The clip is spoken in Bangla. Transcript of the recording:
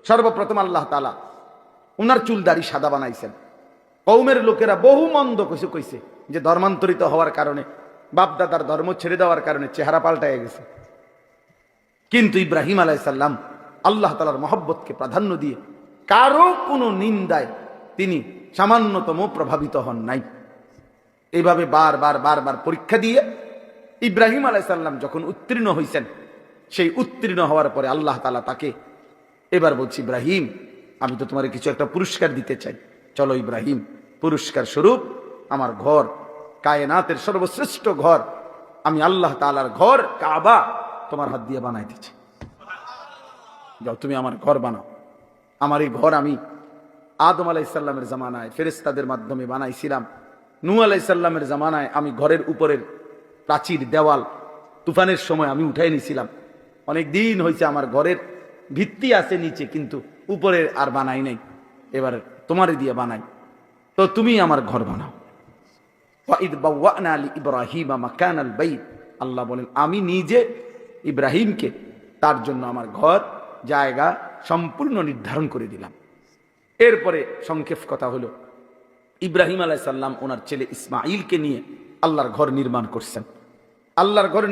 সর্বপ্রথম আল্লাহ তাআলা উনার চুল দাড়ি সাদা বানাইছেন। কওমের লোকেরা বহু মন্দ কিছু কইছে যে ধর্মান্তরিত হওয়ার কারণে, বাপদাদার ধর্ম ছেড়ে দেওয়ার কারণে চেহারা পাল্টায় গেছে। কিন্তু ইব্রাহিম আলাইহিস সালাম আল্লাহ তাআলার মহব্বতকে প্রাধান্য দিয়ে কারো কোনো নিন্দায় তিনি সামান্যতম প্রভাবিত হন নাই। এইভাবে বারবার পরীক্ষা দিয়ে ইব্রাহিম আলাইহিস সালাম যখন উত্তীর্ণ হয়েছেন, সেই উত্তীর্ণ হওয়ার পরে আল্লাহ তাআলা তাকে এবার বলছি, ইব্রাহিম আমি তো তোমার কিছু একটা পুরস্কার দিতে চাই। চলো ইব্রাহিম, পুরস্কার স্বরূপ আমার ঘর, কায়নাতের সর্বশ্রেষ্ঠ ঘর, আমি আল্লাহ তাআলার ঘর কাবা তোমার হাত দিয়ে বানাইতেছি। যাও তুমি আমার ঘর বানাও। আমার এই ঘর আমি আদম আলাইহিস সালামের জামানায় ফেরেশতাদের মাধ্যমে বানাইছিলাম। নূহ আলাইহিস সালামের জামানায় আমি ঘরের উপরের প্রাচীর দেওয়াল তুফানের সময় আমি উঠাই নিয়েছিলাম। অনেক দিন হয়েছে আমার ঘরের ভিত্তি আছে নিচে, কিন্তু উপরে আর বানাই নাই। এবার তোমারে দিয়ে বানাই, তো তুমি আমার ঘর বানাও। ওয়াইদ বাওয়ানা লিইব্রাহিমা মাকানাল বাইত, আল্লাহ বলেন আমি নিজে ইব্রাহিমকে তার জন্য আমার ঘর জায়গা সম্পূর্ণ নির্ধারণ করে দিলাম। এরপরে সংক্ষেপ কথা হলো, ইব্রাহিম আলাইহিস সালাম ওনার ছেলে ইসমাঈলকে নিয়ে আল্লাহর ঘর নির্মাণ করছেন। আল্লাহর ঘর